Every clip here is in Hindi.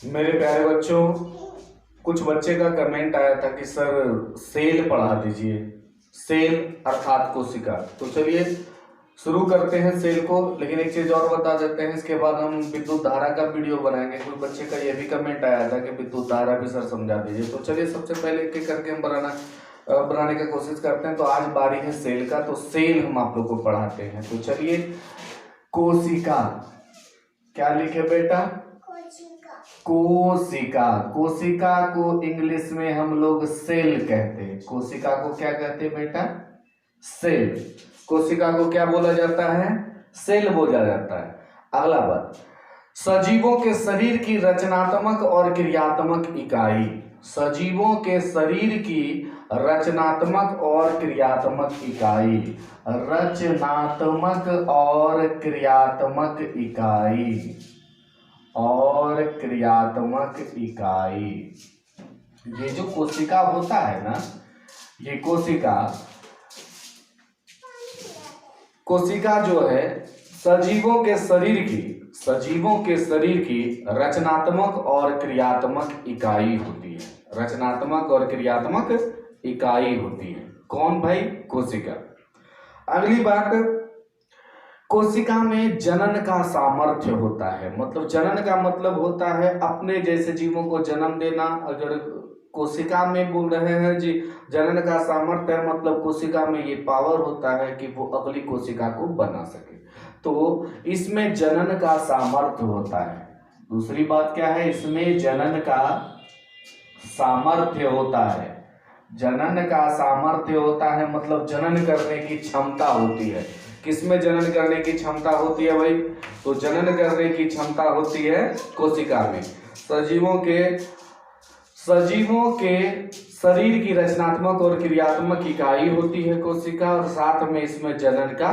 मेरे प्यारे बच्चों, कुछ बच्चे का कमेंट आया था कि सर सेल पढ़ा दीजिए। सेल अर्थात कोशिका। तो चलिए शुरू करते हैं सेल को। लेकिन एक चीज और बता देते हैं, इसके बाद हम विद्युत धारा का वीडियो बनाएंगे। कोई बच्चे का यह भी कमेंट आया था कि विद्युत धारा भी सर समझा दीजिए। तो चलिए सबसे पहले एक एक करके हम बनाने की कोशिश करते हैं। तो आज बारी है सेल का, तो सेल हम आप लोग को पढ़ाते हैं। तो चलिए, कोशिका क्या लिखे बेटा? कोशिका। कोशिका को इंग्लिश में हम लोग सेल कहते हैं। कोशिका को क्या कहते हैं बेटा? सेल। कोशिका को क्या बोला जाता है? सेल बोला जाता है। अगला बात, सजीवों के शरीर की रचनात्मक और क्रियात्मक इकाई। सजीवों के शरीर की रचनात्मक और क्रियात्मक इकाई। रचनात्मक और क्रियात्मक इकाई और क्रियात्मक इकाई। ये जो कोशिका होता है ना, ये कोशिका जो है सजीवों के शरीर की रचनात्मक और क्रियात्मक इकाई होती है। रचनात्मक और क्रियात्मक इकाई होती है। कौन भाई? कोशिका। अगली बात, कोशिका में जनन का सामर्थ्य होता है। मतलब जनन का मतलब होता है अपने जैसे जीवों को जन्म देना। अगर कोशिका में बोल रहे हैं जी जनन का सामर्थ्य है, मतलब कोशिका में ये पावर होता है कि वो अगली कोशिका को बना सके। तो इसमें जनन का सामर्थ्य होता है। दूसरी बात क्या है? इसमें जनन का सामर्थ्य होता है। जनन का सामर्थ्य होता है मतलब जनन करने की क्षमता होती है। किसमें जनन करने की क्षमता होती है भाई? तो जनन करने की क्षमता होती है कोशिका में। सजीवों के शरीर की रचनात्मक और क्रियात्मक इकाई होती है कोशिका, और साथ में इसमें जनन का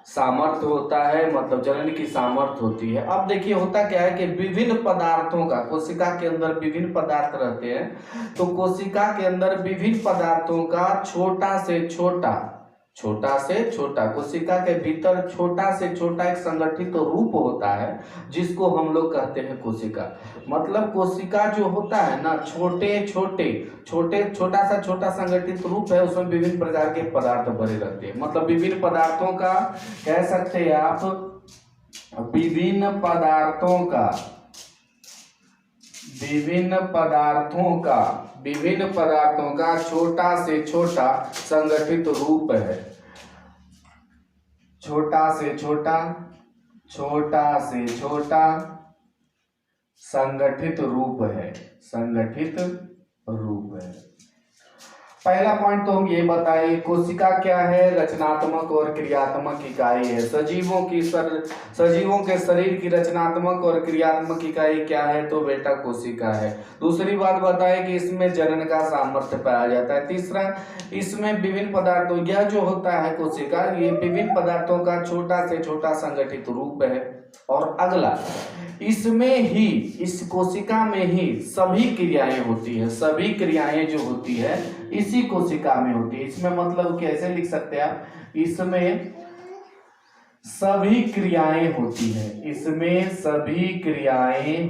सामर्थ्य होता है, मतलब जनन की सामर्थ्य होती है। अब देखिए होता क्या है कि विभिन्न पदार्थों का, कोशिका के अंदर विभिन्न पदार्थ रहते हैं। तो कोशिका के अंदर विभिन्न पदार्थों का छोटा से छोटा कोशिका के भीतर छोटा से छोटा एक संगठित रूप होता है, जिसको हम लोग कहते हैं कोशिका। मतलब कोशिका जो होता है ना, छोटा सा संगठित रूप है, उसमें विभिन्न प्रकार के पदार्थ भरे रहते हैं। मतलब विभिन्न पदार्थों का कह सकते हैं आप, विभिन्न पदार्थों का छोटा से छोटा संगठित रूप है। छोटा से छोटा संगठित रूप है। पहला पॉइंट तो हम ये बताए, कोशिका क्या है? रचनात्मक और क्रियात्मक इकाई है। सजीवों के शरीर की रचनात्मक और क्रियात्मक इकाई क्या है? तो बेटा कोशिका है। दूसरी बात बताए कि इसमें जनन का सामर्थ्य पाया जाता है। तीसरा, इसमें विभिन्न पदार्थों, यह जो होता है कोशिका, ये विभिन्न पदार्थों का छोटा से छोटा संगठित रूप है। और अगला, इस कोशिका में ही सभी क्रियाएं होती है। सभी क्रियाएं जो होती है इसी कोशिका में होती है। इसमें मतलब कैसे लिख सकते हैं आप? इसमें सभी क्रियाएं होती है। इसमें सभी क्रियाएं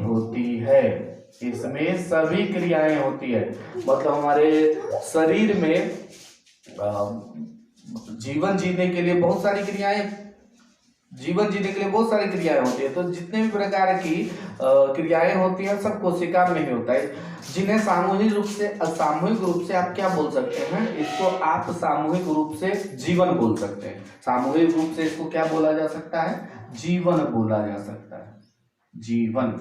होती है। मतलब हमारे शरीर में जीवन जीने के लिए बहुत सारी क्रियाएं होती है। तो जितने भी प्रकार की क्रियाएं होती हैं सब कोशिका में ही होता है, जिन्हें सामूहिक रूप से आप क्या बोल सकते हैं? इसको आप सामूहिक रूप से जीवन बोल सकते हैं। सामूहिक रूप से इसको क्या बोला जा सकता है? जीवन बोला जा सकता है। जीवन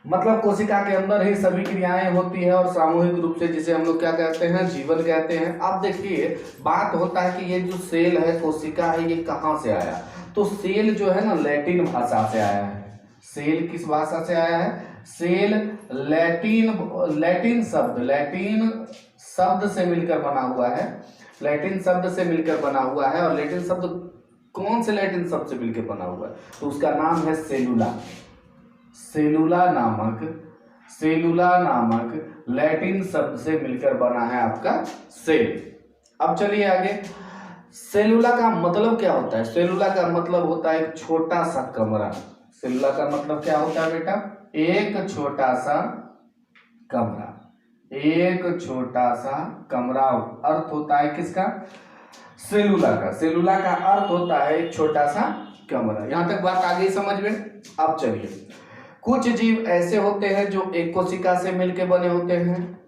मतलब कोशिका के अंदर ही सभी क्रियाएं होती है, और सामूहिक रूप से जिसे हम लोग क्या कहते हैं? जीवन कहते हैं। अब देखिए बात होता है कि ये जो सेल है, कोशिका है, ये कहाँ से आया? तो सेल जो है ना, लैटिन भाषा से आया है। सेल किस भाषा से आया है? सेल लैटिन शब्द से मिलकर बना हुआ है। और लैटिन शब्द कौन से लैटिन शब्द से मिलकर बना हुआ है? तो उसका नाम है सेलुला। सेलुला नामक लैटिन शब्द से मिलकर बना है आपका सेल। अब चलिए आगे, सेलुला का मतलब क्या होता है? सेलुला का मतलब होता है एक छोटा सा कमरा। सेलुला का मतलब क्या होता है बेटा? एक छोटा सा कमरा, एक छोटा सा कमरा अर्थ होता है किसका? सेलुला का। सेलुला का अर्थ होता है एक छोटा सा कमरा। यहां तक बात आ गई समझ में? अब चलिए, कुछ जीव ऐसे होते हैं जो एक कोशिका से मिलकर बने होते हैं,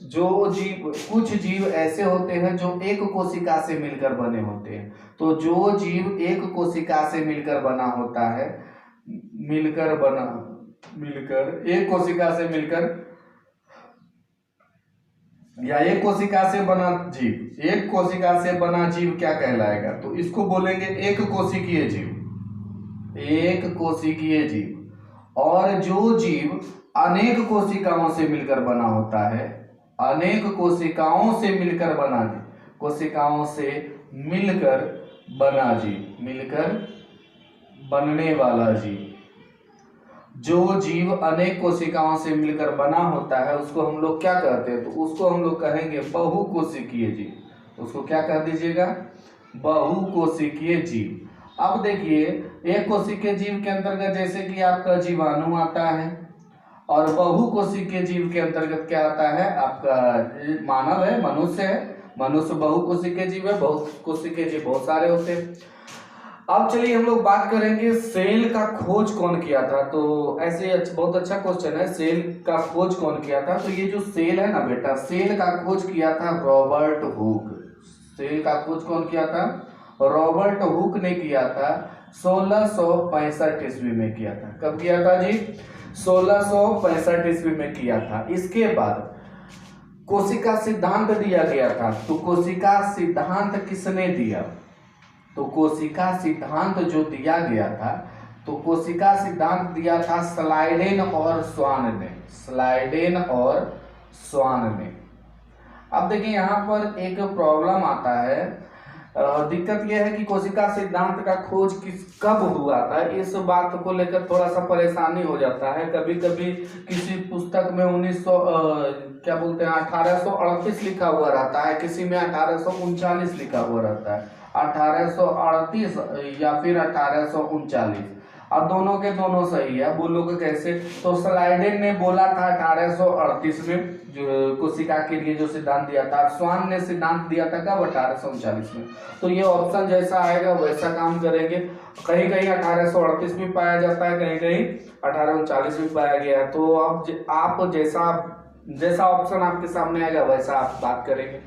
कुछ जीव ऐसे होते हैं जो एक कोशिका से मिलकर बने होते हैं। तो जो जीव एक कोशिका से मिलकर बना होता है, एक कोशिका से मिलकर या एक कोशिका से बना जीव, एक कोशिका से बना जीव क्या कहलाएगा? तो इसको बोलेंगे एक कोशिकीय जीव, एक कोशिकीय जीव। और जो जीव अनेक कोशिकाओं से मिलकर बना होता है, अनेक कोशिकाओं से मिलकर बना जीव, कोशिकाओं से मिलकर बना जीव, मिलकर बनने वाला जीव, जो जीव अनेक कोशिकाओं से मिलकर बना होता है उसको हम लोग क्या कहते हैं? तो उसको हम लोग कहेंगे बहुकोशिकीय जीव। उसको क्या कह दीजिएगा? बहुकोशिकीय जीव। अब देखिए, एक कोशिकीय जीव के अंतर्गत जैसे कि आपका जीवाणु आता है, और बहुकोशिकीय जीव के अंतर्गत क्या आता है? आपका मानव है, मनुष्य है। मनुष्य बहुकोशिकीय जीव है, बहुकोशिकीय जीव बहुत सारे होते हैं। अब चलिए हम लोग बात करेंगे सेल का खोज कौन किया था। तो ऐसे बहुत अच्छा क्वेश्चन है, सेल का खोज कौन किया था? तो ये जो सेल है ना बेटा, सेल का खोज किया था रॉबर्ट हुक। सेल का खोज कौन किया था? रॉबर्ट हुक ने किया था। 1665 ईस्वी में किया था। कब किया था जी? 1665 ईस्वी में किया था। इसके बाद कोशिका सिद्धांत दिया गया था। तो कोशिका सिद्धांत किसने दिया? तो कोशिका सिद्धांत जो दिया गया था, तो कोशिका सिद्धांत दिया था स्लाइडेन और स्वान ने, स्लाइडेन और स्वान ने। अब देखिए यहाँ पर एक प्रॉब्लम आता है, दिक्कत यह है कि कोशिका सिद्धांत का खोज कब हुआ था, इस बात को लेकर थोड़ा सा परेशानी हो जाता है। कभी कभी किसी पुस्तक में 1838 लिखा हुआ रहता है, किसी में 1839 लिखा हुआ रहता है, 1838 या फिर 1839, और दोनों के दोनों सही है। बोलोगे कैसे? तो स्लाइडेन ने बोला था 1838 में जो कोशिका के लिए जो सिद्धांत दिया था, स्वान ने सिद्धांत दिया था कब? 1839 में। तो ये ऑप्शन जैसा आएगा वैसा काम करेंगे। कहीं कहीं 1838 में पाया जाता है, कहीं कहीं 1839 में पाया गया है। तो अब आप जैसा ऑप्शन आपके सामने आएगा वैसा आप बात करेंगे।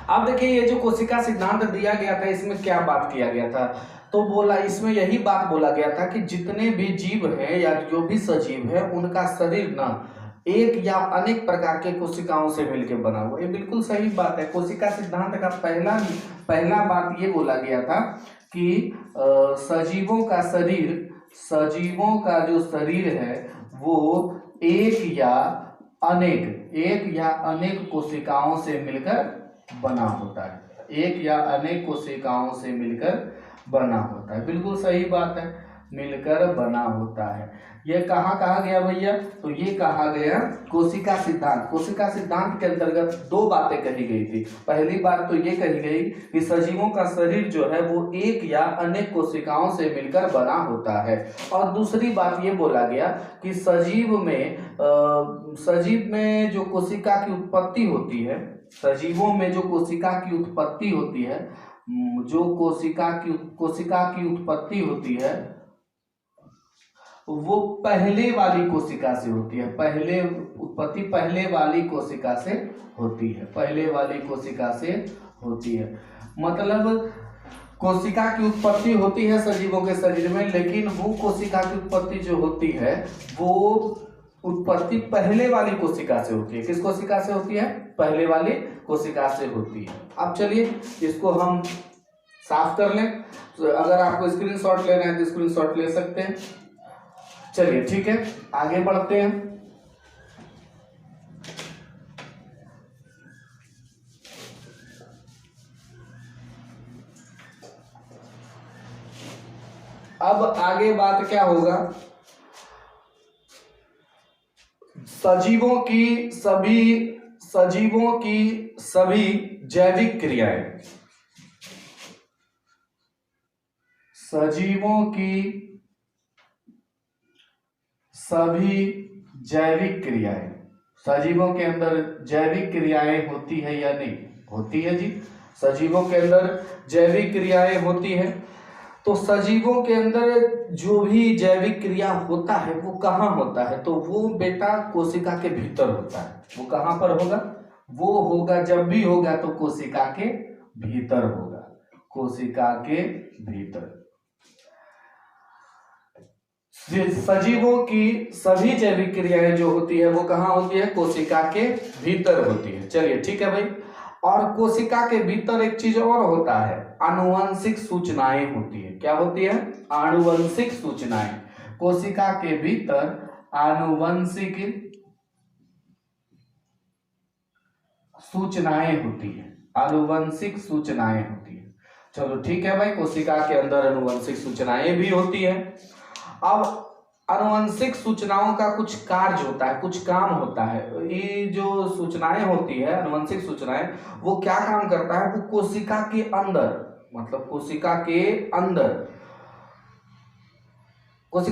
अब देखिए, ये जो कोशिका सिद्धांत दिया गया था इसमें क्या बात किया गया था? तो बोला, इसमें यही बात बोला गया था कि जितने भी जीव हैं या जो भी सजीव है उनका शरीर ना एक या अनेक प्रकार के कोशिकाओं से मिलकर बना हुआ। ये बिल्कुल सही बात है। कोशिका सिद्धांत का पहला बात ये बोला गया था कि सजीवों का जो शरीर है वो एक या अनेक कोशिकाओं से मिलकर बना होता है, एक या अनेक कोशिकाओं से मिलकर बना होता है। बिल्कुल सही बात है, मिलकर बना होता है। ये कहाँ कहा गया भैया? तो ये कहा गया कोशिका सिद्धांत। कोशिका सिद्धांत के अंतर्गत दो बातें कही गई थी। पहली बात तो ये कही गई कि सजीवों का शरीर जो है वो एक या अनेक कोशिकाओं से मिलकर बना होता है, और दूसरी बात ये बोला गया कि सजीव में जो कोशिका की उत्पत्ति होती है, सजीवों में जो कोशिका की उत्पत्ति होती है, जो कोशिका की उत्पत्ति होती है वो पहले वाली कोशिका से होती है। उत्पत्ति पहले वाली कोशिका से होती है, पहले वाली कोशिका से होती है। मतलब कोशिका की उत्पत्ति होती है सजीवों के शरीर में, लेकिन वो कोशिका की उत्पत्ति जो होती है वो उत्पत्ति पहले वाली कोशिका से होती है। किस कोशिका से होती है? पहले वाली कोशिका से होती है। अब चलिए इसको हम साफ कर लें। तो अगर आपको स्क्रीनशॉट लेना है तो स्क्रीनशॉट ले सकते हैं। चलिए ठीक है, आगे बढ़ते हैं। अब आगे बात क्या होगा? सजीवों की सभी जैविक क्रियाएं, सजीवों की सभी जैविक क्रियाएं, सजीवों के अंदर जैविक क्रियाएं होती है या नहीं? होती है जी, सजीवों के अंदर जैविक क्रियाएं होती है। तो सजीवों के अंदर जो भी जैविक क्रिया होता है वो कहाँ होता है? तो वो बेटा कोशिका के भीतर होता है। वो कहाँ पर होगा? वो होगा, जब भी होगा तो कोशिका के भीतर होगा, कोशिका के भीतर। सजीवों की सभी जैविक क्रियाएं जो होती है वो कहाँ होती है? कोशिका के भीतर होती है। चलिए ठीक है भाई। और कोशिका के भीतर एक चीज और होता है, आनुवंशिक सूचनाएं होती है। क्या होती है? आनुवंशिक सूचनाएं। कोशिका के भीतर आनुवंशिक सूचनाएं होती है, आनुवंशिक सूचनाएं होती है। चलो ठीक है भाई, कोशिका के अंदर आनुवंशिक सूचनाएं भी होती है। अब आनुवंशिक सूचनाओं का कुछ कार्य होता है, कुछ काम होता है। ये जो सूचनाएं होती है, आनुवंशिक सूचनाएं, वो क्या काम करता है? वो कोशिका के अंदर, मतलब कोशिका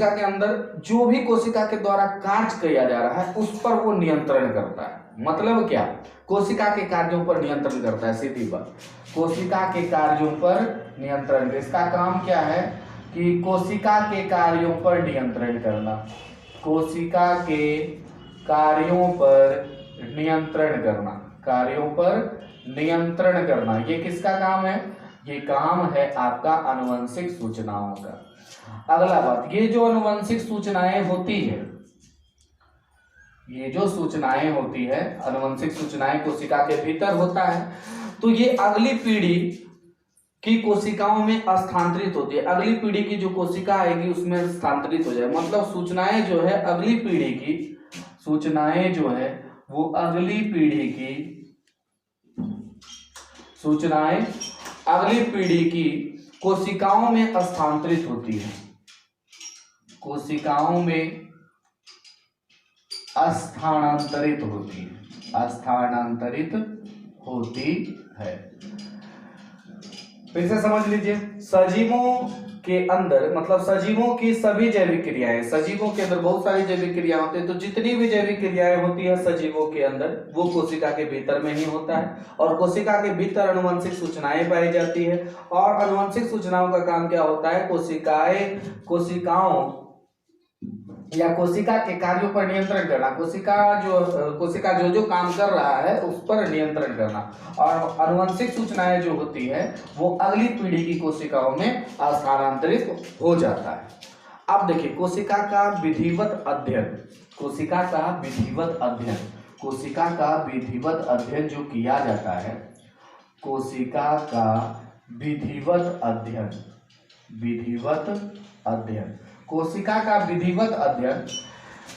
के अंदर जो भी कोशिका के द्वारा कार्य किया जा रहा है उस पर वो नियंत्रण करता है। मतलब क्या? कोशिका के कार्यों पर नियंत्रण करता है, सीधी बात। कोशिका के कार्यों पर नियंत्रण, इसका काम क्या है कि कोशिका के कार्यों पर नियंत्रण करना, कोशिका के कार्यों पर नियंत्रण करना, कार्यों पर नियंत्रण करना, ये किसका काम है? ये काम है आपका आनुवंशिक सूचनाओं का। अगला बात, ये जो आनुवंशिक सूचनाएं होती है, ये जो सूचनाएं होती है, आनुवंशिक सूचनाएं कोशिका के भीतर होता है, तो ये अगली पीढ़ी की कोशिकाओं में स्थानांतरित होती है। अगली पीढ़ी की जो कोशिका आएगी उसमें स्थानांतरित हो जाए, मतलब सूचनाएं जो है अगली पीढ़ी की, सूचनाएं जो है वो अगली पीढ़ी की, सूचनाएं अगली पीढ़ी की कोशिकाओं में स्थानांतरित होती है, कोशिकाओं में स्थानांतरित होती है, स्थानांतरित होती है। फिर से समझ लीजिए, सजीवों के अंदर, मतलब सजीवों की सभी जैविक क्रियाएं, सजीवों के अंदर बहुत सारी जैविक क्रियाएं होती है, तो जितनी भी जैविक क्रियाएं होती है सजीवों के अंदर वो कोशिका के भीतर में ही होता है। और कोशिका के भीतर आनुवंशिक सूचनाएं पाई जाती है। और आनुवंशिक सूचनाओं का काम क्या होता है? कोशिकाओं या कोशिका के कार्यों पर नियंत्रण करना, कोशिका जो काम कर रहा है उस पर नियंत्रण करना। और आनुवंशिक सूचनाएं जो होती है वो अगली पीढ़ी की कोशिकाओं में स्थानांतरित हो जाता है। अब देखिए, कोशिका का विधिवत अध्ययन, कोशिका का विधिवत अध्ययन, कोशिका का विधिवत अध्ययन जो किया जाता है, कोशिका का विधिवत अध्ययन, विधिवत अध्ययन, कोशिका का विधिवत अध्ययन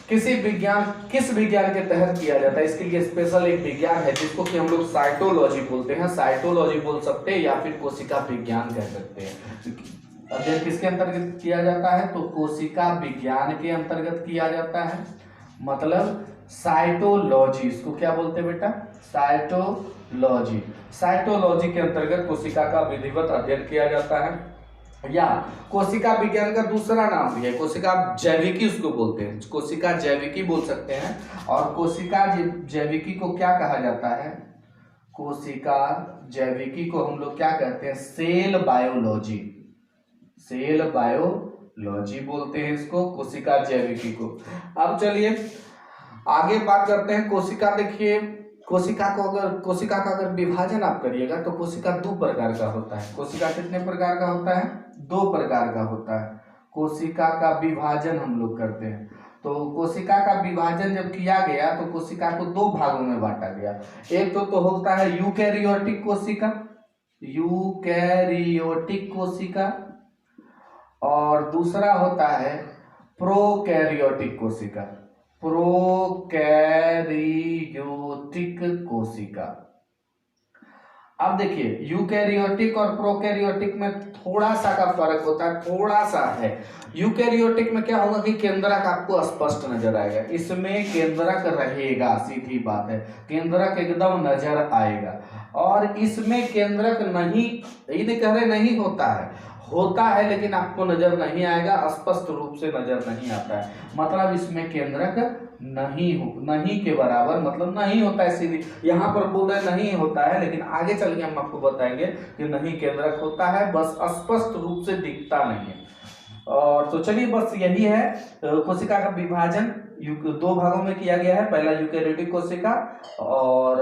किस विज्ञान के तहत किया जाता है? इसके लिए स्पेशल एक विज्ञान है जिसको कि हम लोग साइटोलॉजी बोलते हैं, साइटोलॉजी बोल सकते हैं या फिर कोशिका विज्ञान कह सकते हैं। अध्ययन किसके अंतर्गत किया जाता है? तो कोशिका विज्ञान के अंतर्गत किया जाता है, मतलब साइटोलॉजी। इसको क्या बोलते हैं बेटा? साइटोलॉजी। साइटोलॉजी के अंतर्गत कोशिका का विधिवत अध्ययन किया जाता है। या कोशिका विज्ञान का दूसरा नाम भी है, कोशिका जैविकी उसको बोलते हैं, कोशिका जैविकी बोल सकते हैं। और कोशिका जैविकी को क्या कहा जाता है? कोशिका जैविकी को हम लोग क्या कहते हैं? सेल बायोलॉजी, सेल बायोलॉजी बोलते हैं इसको, कोशिका जैविकी को। अब चलिए आगे बात करते हैं। कोशिका, देखिए कोशिका का अगर विभाजन आप करिएगा तो कोशिका दो प्रकार का होता है। कोशिका कितने प्रकार का होता है? दो प्रकार का होता है। कोशिका का विभाजन हम लोग करते हैं, तो कोशिका का विभाजन जब किया गया तो कोशिका को दो भागों में बांटा गया। एक तो होता है यूकैरियोटिक कोशिका, यूकैरियोटिक कोशिका, और दूसरा होता है प्रोकैरियोटिक कोशिका, प्रोकैरियोटिक कोशिका। अब देखिए, यूकैरियोटिक और प्रोकैरियोटिक में थोड़ा सा का फर्क होता है, थोड़ा सा है। यूकैरियोटिक में क्या होगा कि केंद्रक आपको स्पष्ट नजर आएगा, इसमें केंद्रक रहेगा, सीधी बात है, केंद्रक एकदम नजर आएगा। और इसमें केंद्रक नहीं, ये नहीं कह रहे नहीं होता है, होता है लेकिन आपको नजर नहीं आएगा, स्पष्ट रूप से नजर नहीं आता है, मतलब इसमें केंद्रक नहीं के बराबर, मतलब नहीं होता है। सीधी यहाँ पर बोल रहे नहीं होता है, लेकिन आगे चल के हम आपको बताएंगे कि नहीं केंद्रक होता है, बस स्पष्ट रूप से दिखता नहीं है। और तो चलिए बस यही है। कोशिका का विभाजन दो भागों में किया गया है, पहला यूकेरियोटिक कोशिका और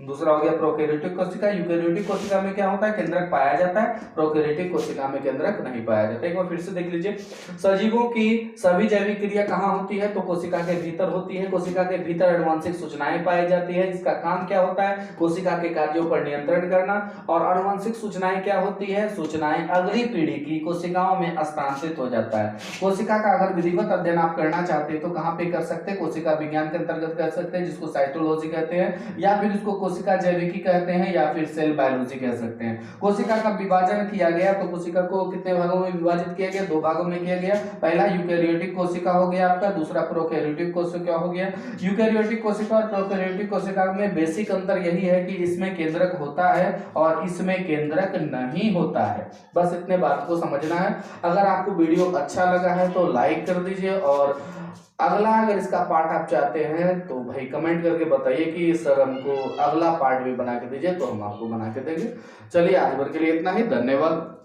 दूसरा हो गया प्रोकैरियोटिक कोशिका। यूकेरियोटिक कोशिका में क्या होता है, केंद्रक पाया जाता है, प्रोकैरियोटिक कोशिका में केंद्रक नहीं पाया जाता। एक बार फिर से देख लीजिए, सजीवों की सभी जैविक क्रिया कहाँ होती है, तो कोशिका के भीतर होती है। कोशिका के भीतर अनुवांशिक सूचनाएं पाई जाती है, जिसका काम क्या होता है, कोशिका के कार्यों पर नियंत्रण करना। और अनुवांशिक सूचनाएं क्या होती है, सूचनाएं अगली पीढ़ी की कोशिकाओं में हस्तांतरित हो जाता है। कोशिका का अगर विधिवत अध्ययन आप करना चाहते हैं तो कहाँ पे कर सकते हैं, कोशिका विज्ञान के अंतर्गत कर सकते हैं, जिसको साइटोलॉजी कहते हैं, या फिर इसको कोशिका जैविकी कहते हैं, या फिर सेल बायोलॉजी कह सकते हैं। कोशिका का विभाजन किया गया तो कोशिका को कितने भागों में विभाजित किया गया, दो भागों में किया गया। पहला यूकेरियोटिक कोशिका हो गया आपका, दूसरा प्रोकैरियोटिक कोशिका हो गया। यूकेरियोटिक कोशिका और प्रोकैरियोटिक कोशिका में बेसिक अंतर यही है कि इसमें केंद्रक होता है और इसमें केंद्रक नहीं होता है। बस इतने बात को समझना है। अगर आपको वीडियो अच्छा लगा है तो लाइक कर दीजिए, और अगला अगर इसका पार्ट आप चाहते हैं तो भाई कमेंट करके बताइए कि सर हमको अगला पार्ट भी बना के दीजिए, तो हम आपको बना के देंगे। चलिए आज भर के लिए इतना ही, धन्यवाद।